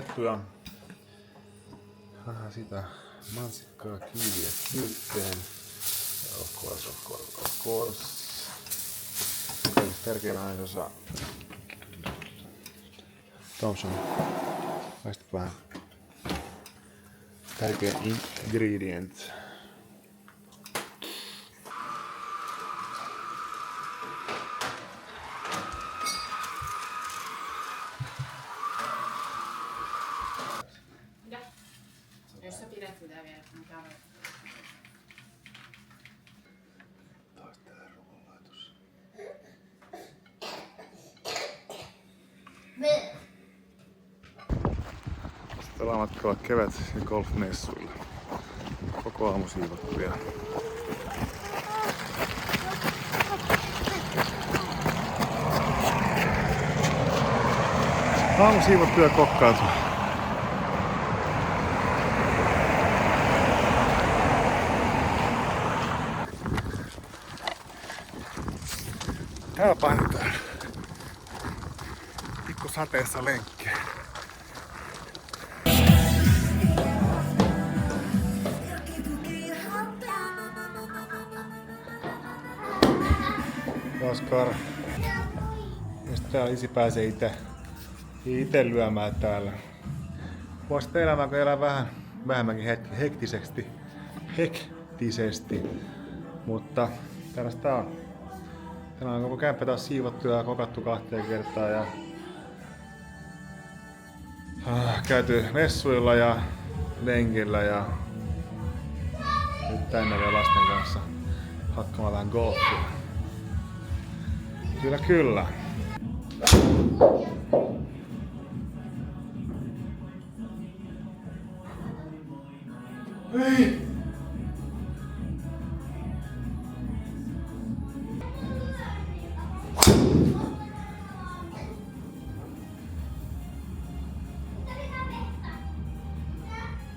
lettuja. Vähän sitä mansikkaa kiiviä yhteen. Of course. Kaikista tärkein ainesosa. Thompson. Maista vähän. Tärkein ingredient. Jos sä pidät sitä vielä, niin käydään. Taas tää ruoanlaitos. Tällä matkalla kevät- ja golfmessuilla. Koko aamu siivottuja. Aamu siivottuja ja kokkailtu. Täällä painetaan pikku sateessa lenkkiä. Oskar. Ja sitten täällä isi pääsee ite lyömään täällä. Voisi elämää, kun elää vähemmänkin hektisesti. Mutta tällaista on. Tänään on koko kämppä taas siivottu ja kokattu 2 kertaa ja käyty messuilla ja lenkillä ja nyt tänne vielä lasten kanssa hakkaamaan vähän golfia. Kyllä. Hei!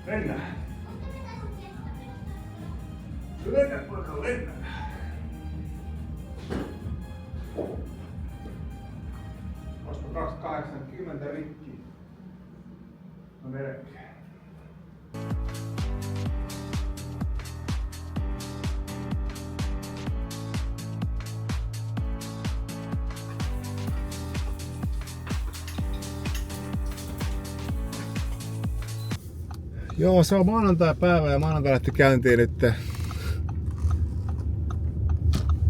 Lennä! Lennä, poika, lennä! Olisiko 280 rikki? No melkein. Joo, se on maanantai-päivä ja maanantai lähti käyntiin nyt.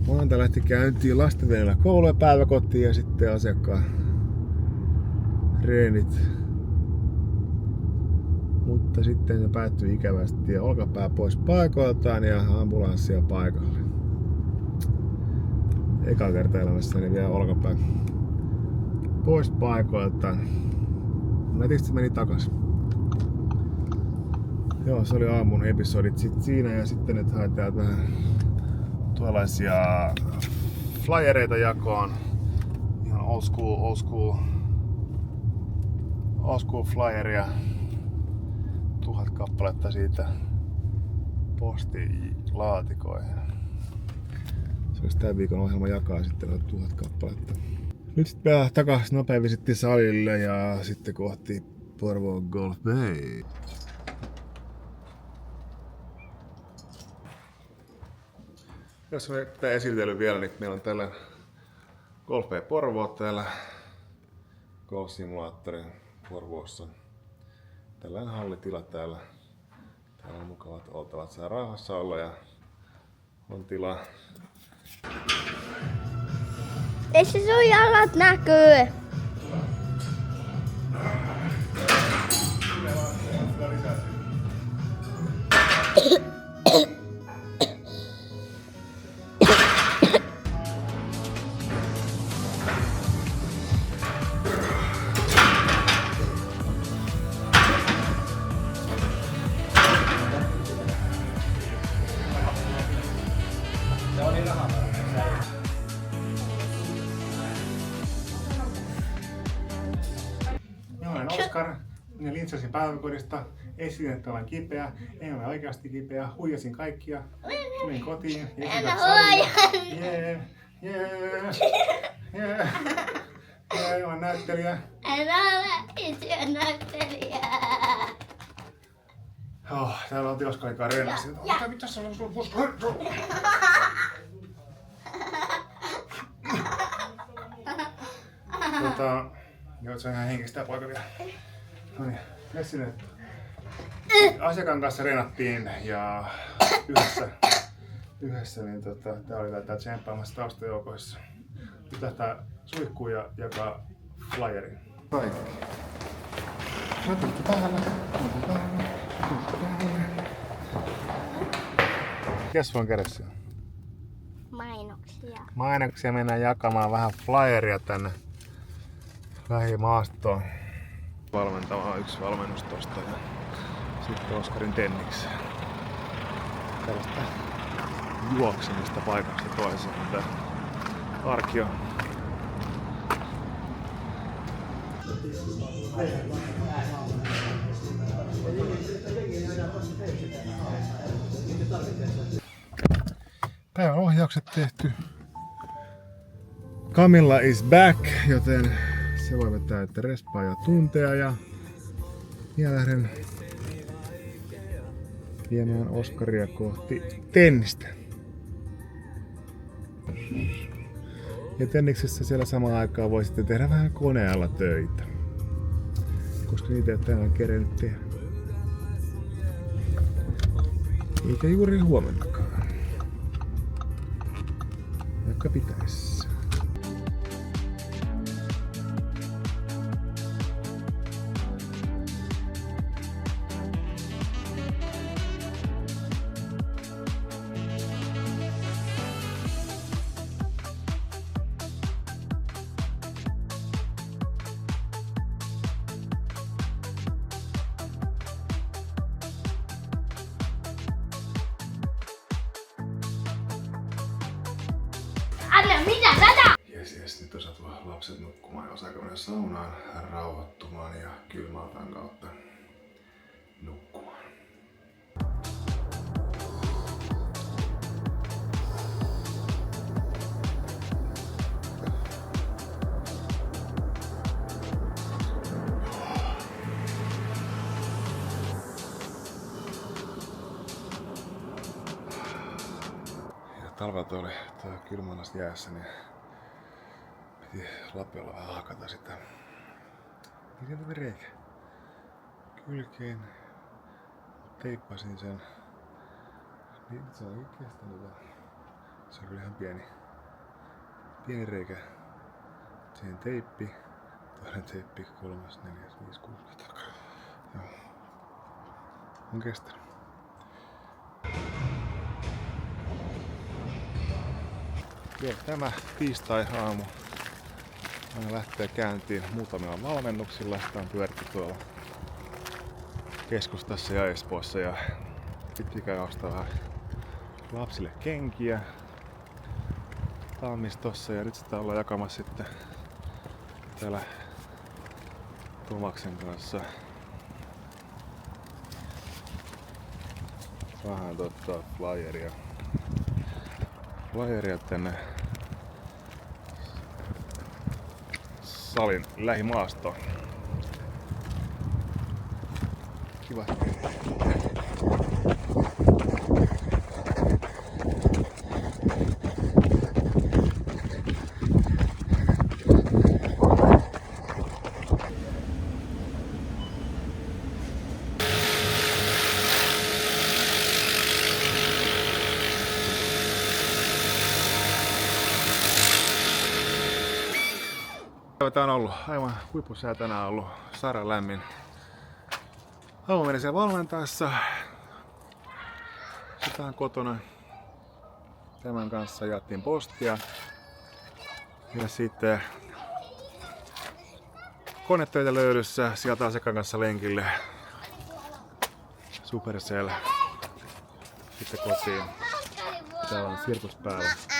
Maanantai lähti käyntiin lastenveneellä koulu ja päiväkotiin ja sitten asiakkaan reenit. Mutta sitten se päättyi ikävästi ja olkapää pois paikoiltaan ja ambulanssia paikalle. Eka kerta elämässäni vielä olkapää pois paikoiltaan. Nätisti meni takas. Joo, se oli aamun episodit sit siinä ja sitten nyt hain täältä vähän tuollaisia flyereita jakoon. Ihan old school flyeria. 1000 kappaletta siitä postilaatikoihin. Se olisi tämän viikon ohjelma jakaa sitten noita 1000 kappaletta. Nyt sitten vielä takaisin nopea visitti salille ja sitten kohti Porvoon Golf Bay. Jos on tämä esitely vielä, niin meillä on tällä Golf Bay Porvoo täällä Golf Simulatorin Porvoossa. Tällainen hallitila täällä. Täällä on mukavat oltavat, saa rauhassa olla ja on tilaa. Ei se sun jalat näkyy. Minä olen Oskar, minä lintsasin päiväkodista, esitin, että olen kipeä, en ole oikeasti kipeä, huijasin kaikkia, tulin kotiin, Älä huijaa. Ei ole näyttelijä. En ole itse näyttelijää. Oh, täällä on Oskarikaan reenassa. Mitä tässä on sulla Oskari? Joo, se on ihan henkistä poika vielä. No niin, mene sinne. Asiakkaan kanssa reenattiin ja yhdessä niin tää oli tää tsemppaamassa taustajoukoissa. Nyt lähtee suihkuun ja jakaa flyerin. Kaikki. Ratukki päällä. Mikäs sulla on kädessä? Mainoksia. Mainoksia mennään jakamaan vähän flyeria tänne lähimaastoon. Valmentava yksi valmennus tosta ja sitten Oskarin tennikseen. Tällaista juoksemista paikasta toiseen. Tää arki on. Päivän ohjaukset tehty. Camilla is back, joten se voi vetää että respaa ja tunteja ja minä lähden viemään Oskaria kohti tennistä. Ja tenniksessä siellä samaan aikaan voi sitten tehdä vähän koneella töitä, koska niitä ei ole tänään kerennyt tehdä. Eikä juuri huomennakaan. Vaikka pitäisi. Anna, mitä tätä? Jes, nyt on saatu lapset nukkumaan ja osaako mennä saunaan rauhoittumaan ja kylmältään kautta nukkumaan. Talvella oli tuo kylmännäs jäässä, niin piti lapiolla vähän hakata sitä. Niin sieltä oli reikä kylkeen. Teippasin sen. Niin se on kestänyt. Se oli ihan pieni reikä. Siihen teippi. Toinen teippi, 3, 4, 5, 6 takkaa. Joo. On kestänyt. Joo, tämä tiistai-aamu aina lähtee käyntiin muutamilla valmennuksilla. Sitä on pyöritty tuolla keskustassa ja Espoossa ja piti käydä ostaa lapsille kenkiä Tammistossa ja nyt sitä ollaan jakamassa sitten täällä Tomaksen kanssa vähän flyeria tänne salin lähimaastoon. Kiva. Tää on ollut aivan huippusää tänään ollut sairaan lämmin. Aamu meni siellä valmentaessa. Sitten kotona tämän kanssa jaettiin postia. Ja sitten konetöitä löydyssä, sieltä asiakkaan kanssa lenkille. Supercell. Sitten kotiin. Täällä on sirkus päällä.